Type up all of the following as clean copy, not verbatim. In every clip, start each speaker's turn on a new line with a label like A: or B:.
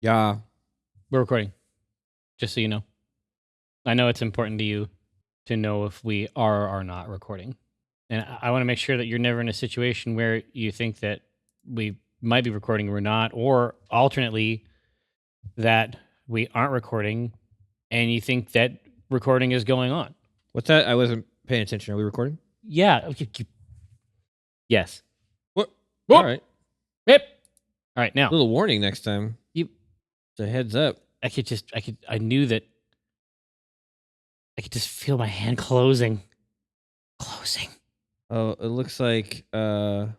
A: Yeah.
B: We're recording, just so you know. I know it's important to you to know if we are or are not recording. And I want to make sure that you're never in a situation where you think that we might be recording or we're not, or alternately, that we aren't recording and you think that recording is going on.
A: What's that? I wasn't paying attention. Are we recording?
B: Yeah. Yes.
A: What?
B: Whoop.
A: All right.
B: Yep. All right. Now,
A: A little warning next time.
B: You-
A: It's a heads up.
B: I knew that I could just feel my hand closing.
A: Oh, it looks like the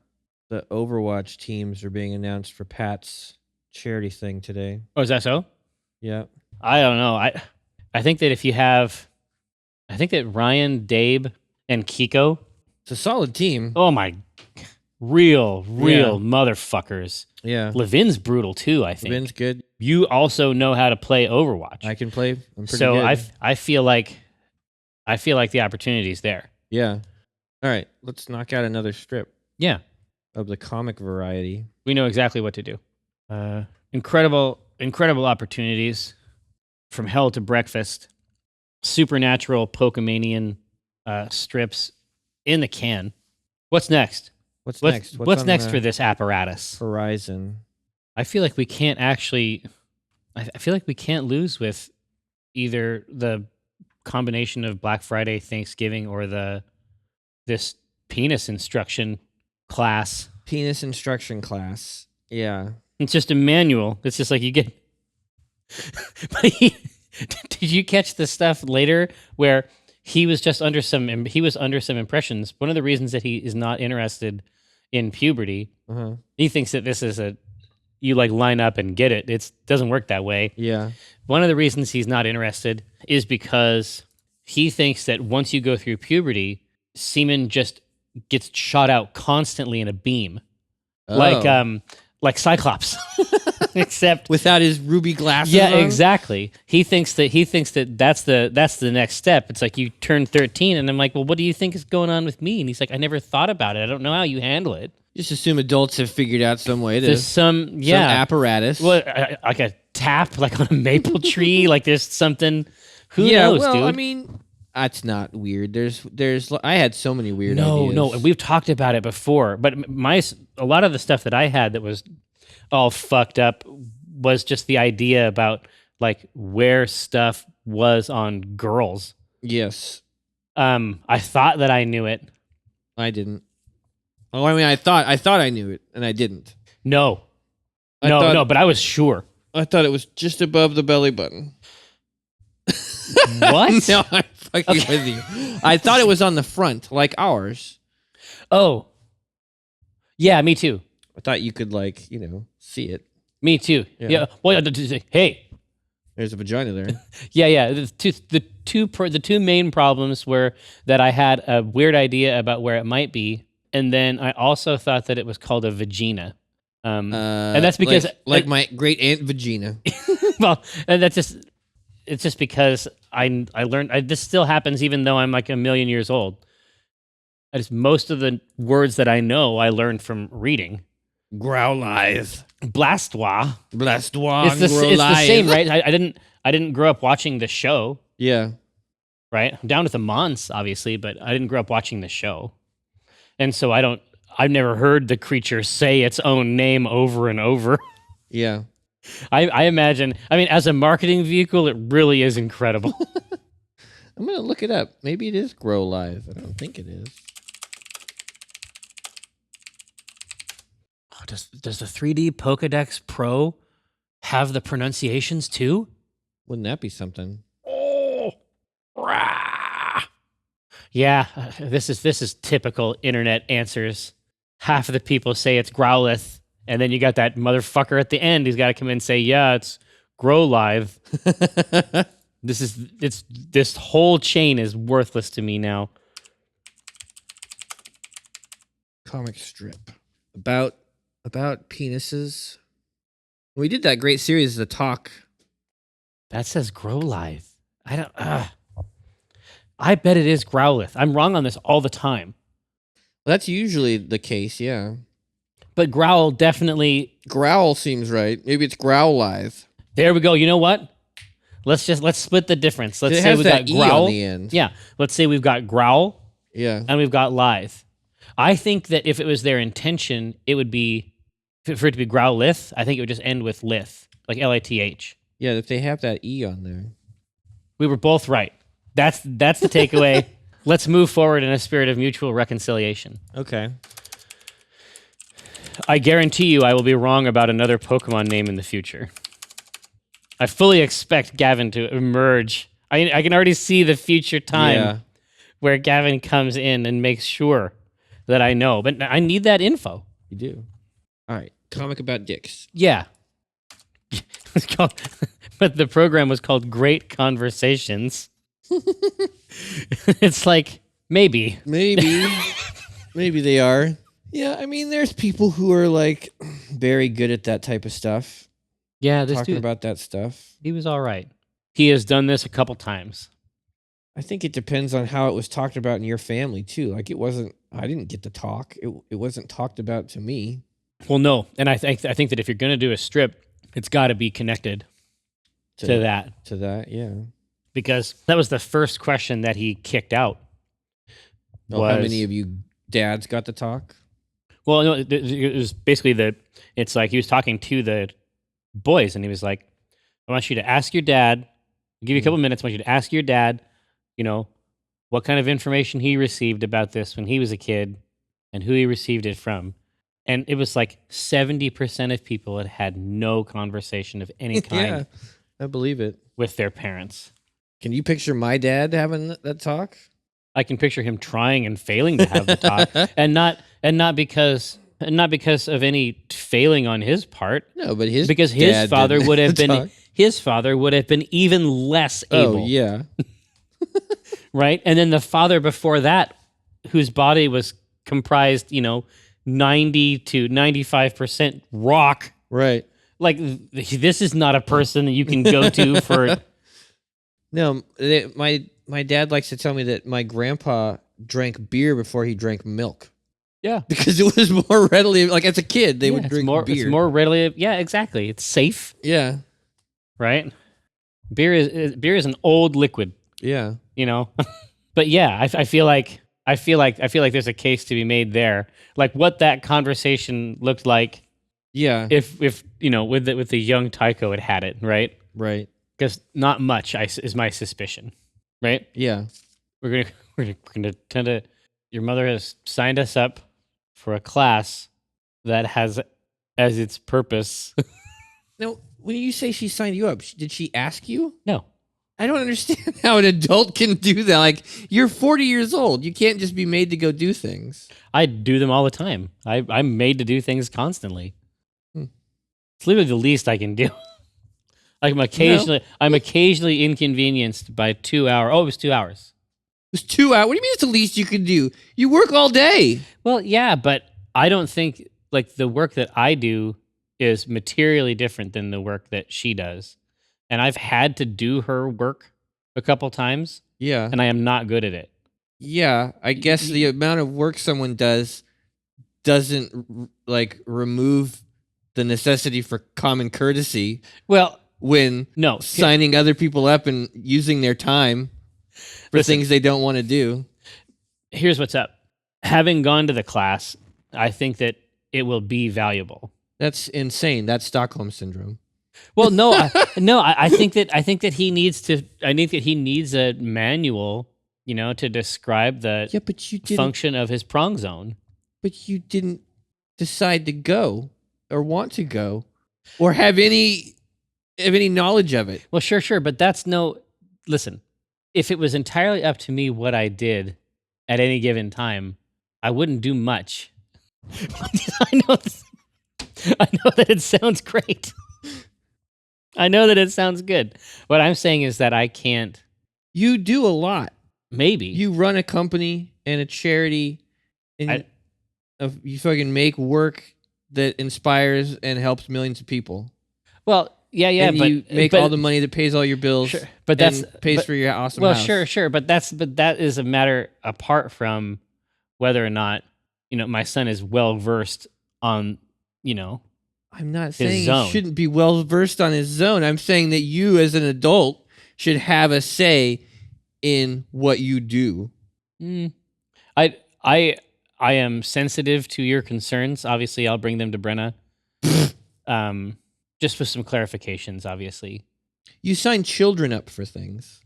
A: Overwatch teams are being announced for Pat's charity thing today.
B: Oh, is that so?
A: Yeah.
B: I don't know. I think that I think that Ryan, Dabe, and Kiko.
A: It's a solid team.
B: Oh my, real motherfuckers.
A: Yeah.
B: Levin's brutal too. I think
A: Levin's good.
B: You also know how to play Overwatch.
A: I can play. I'm pretty
B: so
A: good.
B: I feel like the opportunity's there.
A: Yeah. All right. Let's knock out another strip.
B: Yeah.
A: Of the comic variety.
B: We know exactly what to do. Incredible opportunities. From Hell to Breakfast. Supernatural Pokemanian strips in the can. What's next?
A: What's next?
B: What's next for this apparatus?
A: Horizon.
B: I feel like we can't actually. I feel like we can't lose with either the combination of Black Friday, Thanksgiving, or this penis instruction class.
A: Penis instruction class. Yeah.
B: It's just a manual. It's just like you get. Did you catch the stuff later where he was just under some impressions? One of the reasons that he is not interested in puberty, he thinks that this is you like line up and get it. It doesn't work that way.
A: Yeah.
B: One of the reasons he's not interested is because he thinks that once you go through puberty, semen just gets shot out constantly in a beam.
A: Oh.
B: Like Cyclops, except
A: without his ruby glasses.
B: Yeah,
A: on?
B: exactly. He thinks that that's the next step. It's like you turn 13, and I'm like, well, what do you think is going on with me? And he's like, I never thought about it. I don't know how you handle it.
A: Just assume adults have figured out some way to
B: some
A: apparatus.
B: Well, like a tap, like on a maple tree. Like there's something. Who knows,
A: well,
B: dude?
A: I mean, that's not weird. There's. I had so many weird ideas.
B: No, we've talked about it before. But a lot of the stuff that I had that was all fucked up was just the idea about like where stuff was on girls.
A: Yes.
B: I thought that I knew it.
A: I didn't. Oh, I mean, I thought I knew it, and I didn't.
B: No, but I was sure.
A: I thought it was just above the belly button.
B: What?
A: No, I'm fucking with you. I thought it was on the front, like ours.
B: Oh. Yeah, me too.
A: I thought you could, see it.
B: Me too. Yeah. Well, hey.
A: There's a vagina there.
B: Yeah. The two main problems were that I had a weird idea about where it might be, and then I also thought that it was called a vagina. And that's because
A: like my great aunt Vagina.
B: Well, and it's just because I learned this still happens even though I'm like a million years old. Most of the words that I know I learned from reading.
A: Growlithe.
B: Blastoise.
A: It's
B: the same, right? I didn't grow up watching the show.
A: Yeah.
B: Right? I'm down with the Mons, obviously, but I didn't grow up watching the show. And so I've never heard the creature say its own name over and over.
A: Yeah.
B: I imagine, as a marketing vehicle, it really is incredible.
A: I'm going to look it up. Maybe it is Growlithe. I don't think it is.
B: Oh, does the 3D Pokédex Pro have the pronunciations too?
A: Wouldn't that be something?
B: Oh, rah. Yeah. This is typical internet answers. Half of the people say it's Growlithe, and then you got that motherfucker at the end. He's got to come in and say, "Yeah, it's Growlithe." This whole chain is worthless to me now.
A: Comic strip about penises. We did that great series, The Talk.
B: That says Growlithe. I bet it is Growlithe. I'm wrong on this all the time.
A: Well, that's usually the case, yeah.
B: But Growl definitely...
A: Growl seems right. Maybe it's Growlithe.
B: There we go. You know what? Let's split the difference. Let's
A: It
B: say
A: has
B: we
A: that
B: got
A: E
B: growl.
A: on the end.
B: Yeah. Let's say we've got growl
A: Yeah.
B: and we've got lithe. I think that if it was their intention, it would be for it to be growl lith. I think it would just end with lith, like Lith.
A: Yeah, if they have that E on there.
B: We were both right. That's the takeaway. Let's move forward in a spirit of mutual reconciliation.
A: Okay.
B: I guarantee you I will be wrong about another Pokemon name in the future. I fully expect Gavin to emerge. I can already see the future time where Gavin comes in and makes sure that I know. But I need that info.
A: You do. All right. Comic about dicks.
B: Yeah. It's called, but the program was called Great Conversations. It's like, maybe.
A: Maybe. Maybe they are. Yeah, I mean, there's people who are like very good at that type of stuff.
B: Yeah, this
A: Talking
B: dude,
A: about that stuff.
B: he was all right. He has done this a couple times.
A: I think it depends on how it was talked about in your family too. Like I didn't get to talk. It wasn't talked about to me.
B: Well, no, and I think that if you're going to do a strip, it's got to be connected to that.
A: To that, yeah.
B: Because that was the first question that he kicked out.
A: How many of you dads got to talk?
B: Well, no, it was basically it's like he was talking to the boys, and he was like, I want you to ask your dad, I'll give you a couple minutes, I want you to ask your dad, what kind of information he received about this when he was a kid and who he received it from. And it was like 70% of people had no conversation of any kind
A: I believe it.
B: with their parents.
A: Can you picture my dad having that talk?
B: I can picture him trying and failing to have the talk, and not because of any failing on his part.
A: No, but his
B: father
A: didn't
B: would have been
A: talk.
B: his father would have been even less able.
A: Oh yeah,
B: right. And then the father before that, whose body was comprised, 90 to 95% rock.
A: right.
B: Like this is not a person that you can go to for.
A: No, my dad likes to tell me that my grandpa drank beer before he drank milk.
B: Yeah,
A: because it was more readily, like as a kid, they would drink beer.
B: It's more readily. Yeah, exactly. It's safe.
A: Yeah,
B: right. Beer is an old liquid.
A: Yeah,
B: But yeah, I feel like there's a case to be made there. Like what that conversation looked like.
A: Yeah,
B: if with the young Tycho had it right.
A: Right.
B: Because not much is my suspicion, right?
A: Yeah.
B: We're gonna tend to. Your mother has signed us up for a class that has as its purpose.
A: Now, when you say she signed you up, did she ask you?
B: No.
A: I don't understand how an adult can do that. Like, you're 40 years old. You can't just be made to go do things.
B: I do them all the time. I'm made to do things constantly. It's literally the least I can do. I'm occasionally inconvenienced by 2 hours. Oh, it was 2 hours.
A: It was 2 hours. What do you mean it's the least you can do? You work all day.
B: Well, yeah, but I don't think like the work that I do is materially different than the work that she does. And I've had to do her work a couple times.
A: Yeah.
B: And I am not good at it.
A: Yeah. I guess the amount of work someone does doesn't like remove the necessity for common courtesy.
B: Well,
A: when signing other people up and using their time for things they don't want to do.
B: Here's what's up. Having gone to the class, I think that it will be valuable.
A: That's insane. That's Stockholm syndrome.
B: Well, no, I think that he needs to. I think that he needs a manual, to describe the function of his prong zone.
A: But you didn't decide to go or want to go or have any knowledge of it.
B: Well, sure, but that's listen, if it was entirely up to me what I did at any given time, I wouldn't do much. I know that it sounds great. I know that it sounds good. What I'm saying is that I can't.
A: You do a lot.
B: Maybe.
A: You run a company and a charity, and you fucking make work that inspires and helps millions of people.
B: Well, yeah,
A: and
B: but
A: you make all the money that pays all your bills,
B: sure, but that's
A: pays for your awesome house.
B: Well, sure, but that is a matter apart from whether or not my son is well versed on
A: I'm not
B: his
A: saying
B: zone.
A: he shouldn't be well versed on his zone. I'm saying that you, as an adult, should have a say in what you do.
B: I I am sensitive to your concerns. Obviously, I'll bring them to Brenna. Just with some clarifications, obviously.
A: You sign children up for things.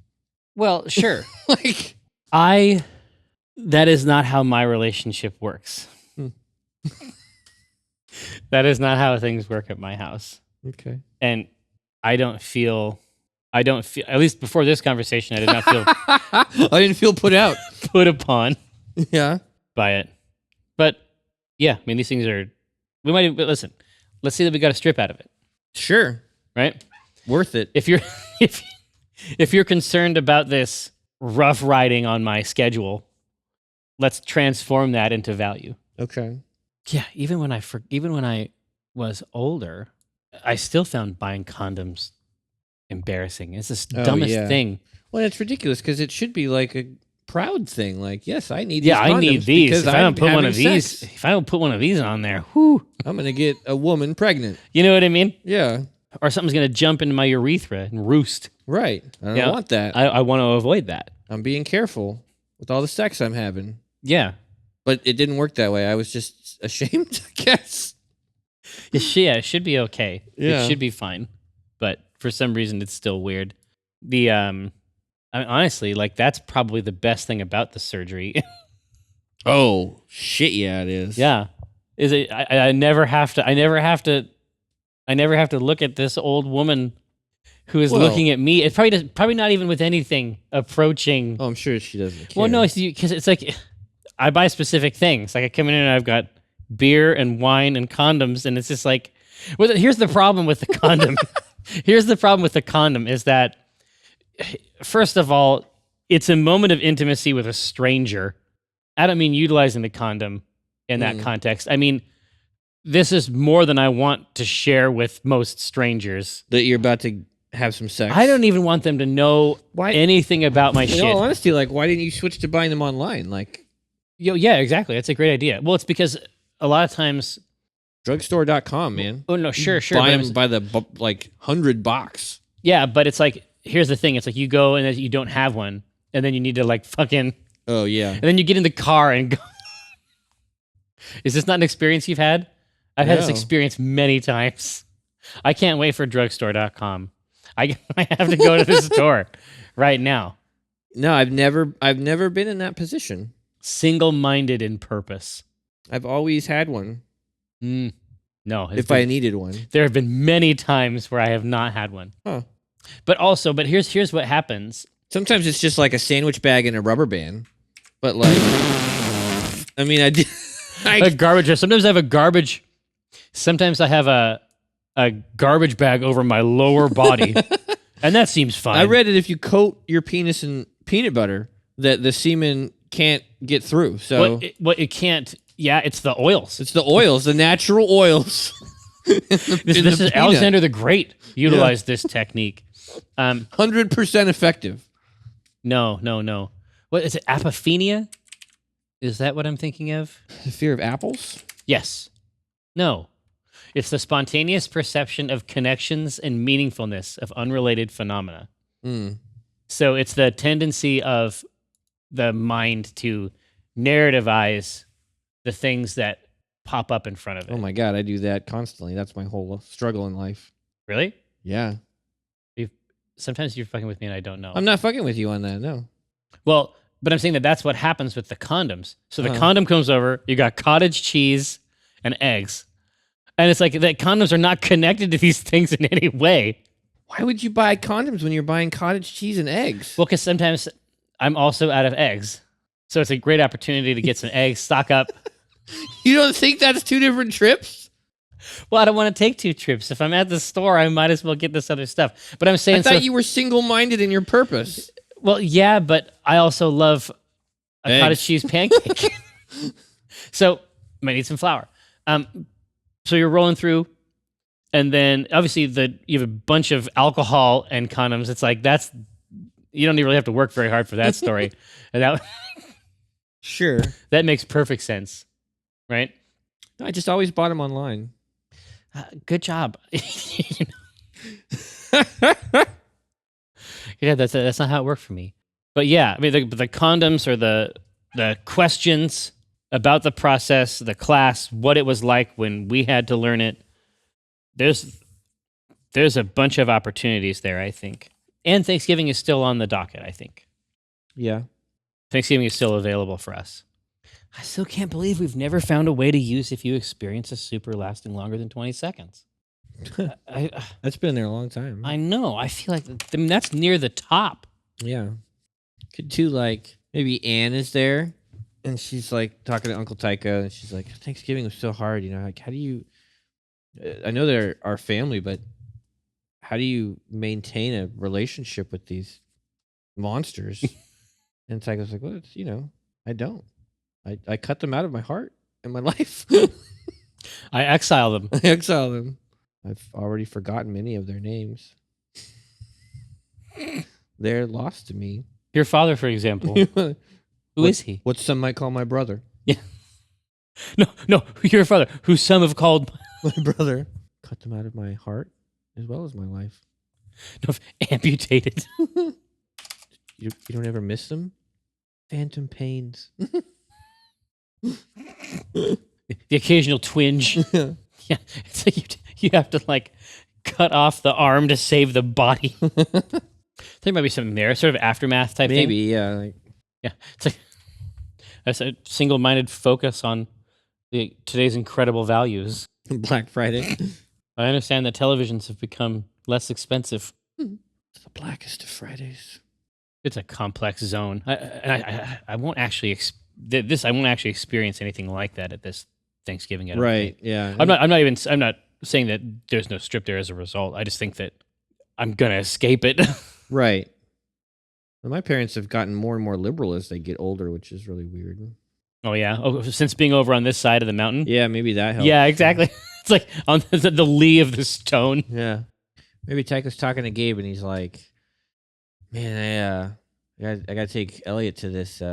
B: Well, sure.
A: Like,
B: That is not how my relationship works. That is not how things work at my house.
A: okay.
B: And I don't feel, at least before this conversation, I did not feel
A: I didn't feel put out.
B: put upon
A: Yeah.
B: by it. But yeah, I mean, these things are, but listen, let's see that we got a strip out of it,
A: Sure.
B: right?
A: Worth it.
B: If you're, if you're concerned about this rough riding on my schedule, let's transform that into value.
A: Okay.
B: Yeah, even when I was older, I still found buying condoms embarrassing. It's the dumbest thing.
A: Well, it's ridiculous because it should be like a proud thing. Like, yes, I need.
B: Yeah,
A: these
B: I need
A: condoms
B: these.
A: because
B: If I
A: I'm
B: don't put one of
A: having
B: these,
A: sex.
B: if I don't put one of these on there, whoo,
A: I'm gonna get a woman pregnant.
B: you know what I mean?
A: Yeah.
B: Or something's gonna jump into my urethra and roost.
A: Right. I don't want that.
B: I want to avoid that.
A: I'm being careful with all the sex I'm having.
B: Yeah.
A: But it didn't work that way. I was just ashamed, I guess.
B: It should be okay.
A: Yeah.
B: It should be fine. But for some reason, it's still weird. I mean, honestly, like that's probably the best thing about the surgery.
A: Oh, shit, yeah, it is.
B: Yeah. Is it? I never have to. I never have to look at this old woman who is looking at me. It's probably not even with anything approaching.
A: Oh, I'm sure she doesn't care.
B: Well, no, because it's like I buy specific things. Like I come in and I've got beer and wine and condoms, and it's just like, well, here's the problem with the condom. Here's the problem with the condom is that, first of all, it's a moment of intimacy with a stranger. I don't mean utilizing the condom in that context. I mean, this is more than I want to share with most strangers.
A: That you're about to have some sex.
B: I don't even want them to know anything about my shit.
A: In all honesty, like, why didn't you switch to buying them online? Like,
B: Yeah, exactly. That's a great idea. Well, it's because a lot of times...
A: drugstore.com, man.
B: Oh, no, sure.
A: Buy them by the, 100 box.
B: Yeah, but it's like, here's the thing. It's like you go and then you don't have one, and then you need to like fucking...
A: Oh, yeah.
B: And then you get in the car and go... Is this not an experience you've had? I've had this experience many times. I can't wait for drugstore.com. I have to go to the store right now.
A: No, I've never been in that position.
B: Single-minded in purpose.
A: I've always had one.
B: No.
A: If I needed one.
B: There have been many times where I have not had one.
A: Huh.
B: But here's what happens.
A: Sometimes it's just like a sandwich bag and a rubber band. But like, I mean, I did...
B: A garbage. Sometimes I have a garbage. Sometimes I have a garbage bag over my lower body, and that seems fine.
A: I read it if you coat your penis in peanut butter, that the semen can't get through. So
B: what it can't. Yeah, it's the oils.
A: It's the oils, the natural oils.
B: This is Alexander the Great utilized this technique.
A: 100% effective.
B: No. What is it? Apophenia? Is that what I'm thinking of?
A: The fear of apples?
B: Yes. No. It's the spontaneous perception of connections and meaningfulness of unrelated phenomena. So it's the tendency of the mind to narrativize the things that pop up in front of it.
A: Oh my God, I do that constantly. That's my whole struggle in life.
B: Really?
A: Yeah.
B: Sometimes you're fucking with me and I don't know.
A: I'm not fucking with you on that, no.
B: Well, but I'm saying that's what happens with the condoms. So the condom comes over, you got cottage cheese and eggs. And it's like that condoms are not connected to these things in any way.
A: Why would you buy condoms when you're buying cottage cheese and eggs?
B: Well, because sometimes I'm also out of eggs. So it's a great opportunity to get some eggs, stock up.
A: You don't think that's 2 different trips?
B: Well, I don't want to take 2 trips. If I'm at the store, I might as well get this other stuff. But I'm saying...
A: I thought you were single-minded in your purpose.
B: Well, yeah, but I also love a cottage cheese pancake. So, I might need some flour. So you're rolling through, and then obviously you have a bunch of alcohol and condoms. It's like you don't even really have to work very hard for that story. And
A: Sure.
B: that makes perfect sense, right?
A: I just always bought them online.
B: Good job. You know? Yeah, that's not how it worked for me. But yeah, I mean, the condoms or the questions about the process, the class, what it was like when we had to learn it. There's a bunch of opportunities there, I think. And Thanksgiving is still on the docket, I think.
A: Yeah.
B: Thanksgiving is still available for us. I still can't believe we've never found a way to use if you experience a super lasting longer than 20 seconds. I
A: That's been there a long time.
B: I know. I feel like that's near the top.
A: Yeah. Could do like maybe Anne is there and she's like talking to Uncle Tycho and she's like, Thanksgiving was so hard, you know, like how do you I know they're our family, but how do you maintain a relationship with these monsters? And Tycho's like, well, it's, you know, I don't. I cut them out of my heart and my life.
B: I exile them.
A: I exile them. I've already forgotten many of their names. They're lost to me.
B: Your father, for example. Who is he?
A: What some might call my brother.
B: Yeah. No, your father, who some have called
A: My brother. Cut them out of my heart as well as my life.
B: no, amputated.
A: You don't ever miss them? Phantom pains.
B: The occasional twinge. Yeah, it's like you have to like cut off the arm to save the body. There might be something there, sort of aftermath type thing.
A: Maybe, yeah. Like,
B: Yeah, it's like that's a single-minded focus on today's incredible values.
A: Black Friday.
B: I understand that televisions have become less expensive.
A: It's the blackest of Fridays.
B: It's a complex zone. I won't actually I won't actually experience anything like that at this Thanksgiving. I don't
A: Right,
B: think.
A: yeah.
B: I'm not saying that there's no strip there as a result. I just think that I'm gonna escape it.
A: Right. Well, my parents have gotten more and more liberal as they get older, which is really weird.
B: Oh yeah. Oh, since being over on this side of the mountain.
A: Yeah, maybe that helps.
B: Yeah, exactly. It's like on the lee of the stone.
A: Yeah. Maybe Tycho's talking to Gabe and he's like, man, I gotta take Elliot to this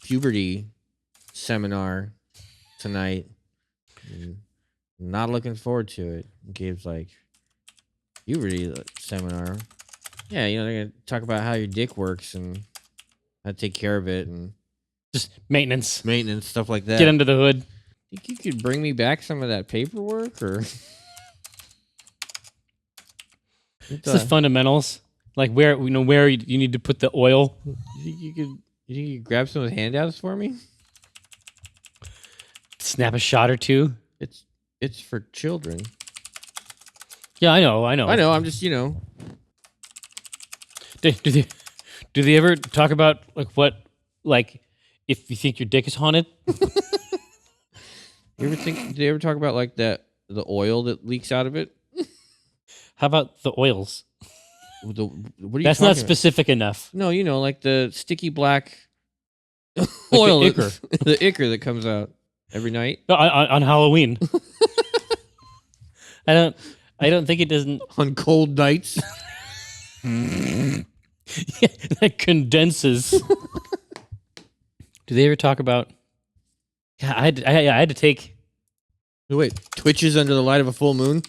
A: puberty seminar tonight. Not looking forward to it. And Gabe's like, puberty seminar? Yeah, you know, they're gonna talk about how your dick works and how to take care of it and
B: Just maintenance.
A: stuff like that.
B: Get under the hood.
A: Think you could bring me back some of that paperwork or
B: It's the fundamentals. Like where you need to put the oil.
A: you could grab some of the handouts for me?
B: Snap a shot or two.
A: It's for children.
B: Yeah, I know.
A: I'm just, you know.
B: Do they ever talk about like if you think your dick is haunted?
A: Do they ever talk about like the oil that leaks out of it?
B: How about the oils?
A: What are you
B: That's
A: talking
B: not
A: about?
B: specific enough.
A: No, you know, like the sticky black oil,
B: the ichor.
A: The ichor that comes out every night
B: No, on Halloween. I don't think it doesn't.
A: on cold nights.
B: Yeah, that condenses. Do they ever talk about? Yeah, I had to take.
A: Wait, twitches under the light of a full moon.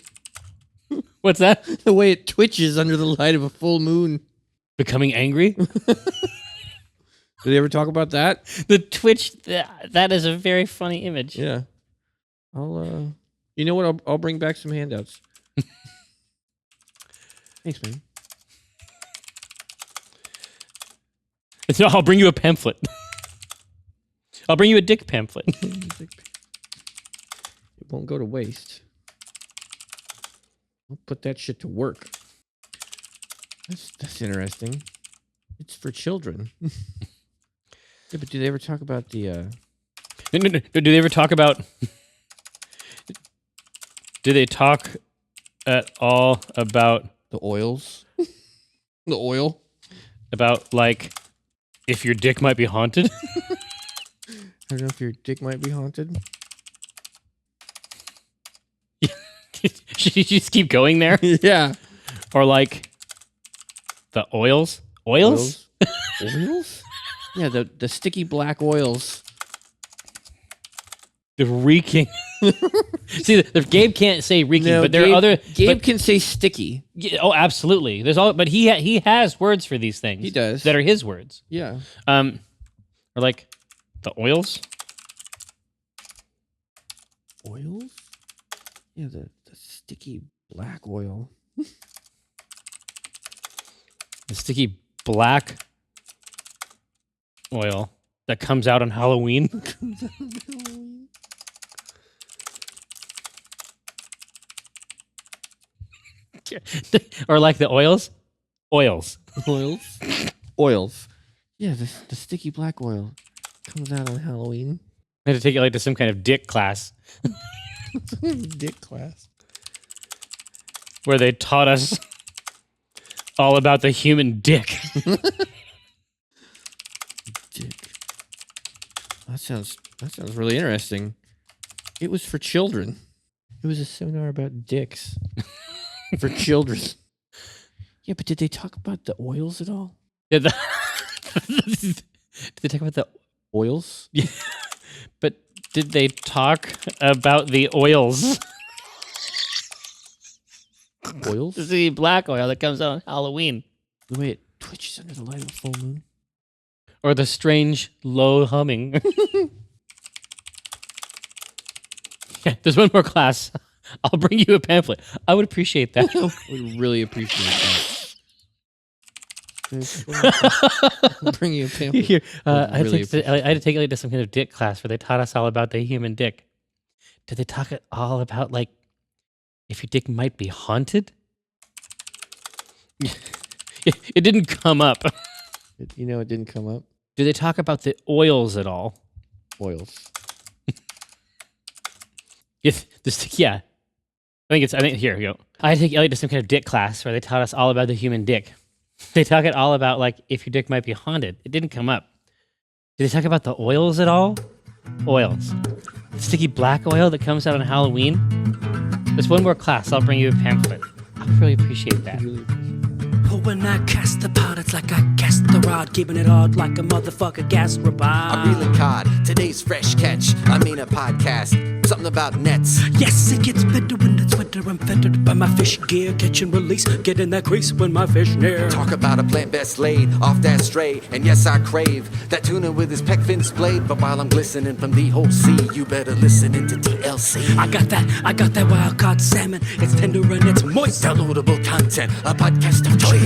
B: What's that?
A: The way it twitches under the light of a full moon.
B: Becoming angry?
A: Did they ever talk about that?
B: The twitch. That is a very funny image.
A: Yeah. I'll you know what? I'll bring back some handouts. Thanks, man.
B: I'll bring you a pamphlet. I'll bring you a dick pamphlet.
A: It won't go to waste. I'll put that shit to work. That's interesting. It's for children. Yeah, but do they ever talk about the
B: No. Do they ever talk about? Do they talk at all about
A: the oils? The oil?
B: About like if your dick might be haunted?
A: I don't know if your dick might be haunted.
B: Should you just keep going there?
A: Yeah.
B: Or like the oils? Oils?
A: Oils? Yeah, the sticky black oils.
B: The reeking See, Gabe can't say reeking,
A: No,
B: but there
A: Gabe,
B: are other.
A: Gabe
B: but-
A: can say sticky.
B: Yeah, oh, absolutely. There's all, but he has words for these things.
A: He does.
B: That are his words.
A: Yeah.
B: Or like the oils.
A: Oils? Yeah, the sticky black oil.
B: The sticky black oil that comes out on Halloween. Or like the oils. Oils.
A: Oils? Oils. Yeah, the sticky black oil comes out on Halloween.
B: I had to take it like to some kind of dick class
A: Dick class.
B: where they taught us all about the human dick.
A: Dick. That sounds really interesting. It was for children. It was a seminar about dicks for children. Yeah, but did they talk about the oils at all?
B: Did they talk about the
A: Oils?
B: Yeah. But did they talk about the oils?
A: Oils?
B: The black oil that comes out on Halloween.
A: The way it twitches under the light of a full moon.
B: Or the strange low humming. Yeah, there's one more class. I'll bring you a pamphlet. I would appreciate that.
A: I would really appreciate that. I'll bring you a pamphlet.
B: Here,
A: I
B: I had
A: really
B: to take it to some kind of dick class where they taught us all about the human dick. Did they talk at all about, like, if your dick might be haunted? It didn't come up.
A: It didn't come up.
B: Did they talk about the oils at all?
A: Oils.
B: Yeah. I think here you go. I had to take Elliot to some kind of dick class where they taught us all about the human dick. They talk it all about, like, if your dick might be haunted. It didn't come up. Did they talk about the oils at all? Oils. The sticky black oil that comes out on Halloween? There's one more class. I'll bring you a pamphlet. I would really appreciate that.
C: But when I cast the pot, it's like I cast the rod, keeping it hard like a motherfucker gas robot.
D: I'm reeling cod, today's fresh catch. I mean a podcast, something about nets.
C: Yes, it gets better when it's winter. I'm fettered by my fish gear, catch and release, get in that crease when my fish near.
D: Talk about a plant best laid off that stray. And yes, I crave that tuna with his peck fin splayed. But while I'm glistening from the whole sea, you better listen into TLC.
C: I got that wild caught salmon. It's tender and it's moist.
D: Downloadable content, a podcast of choice.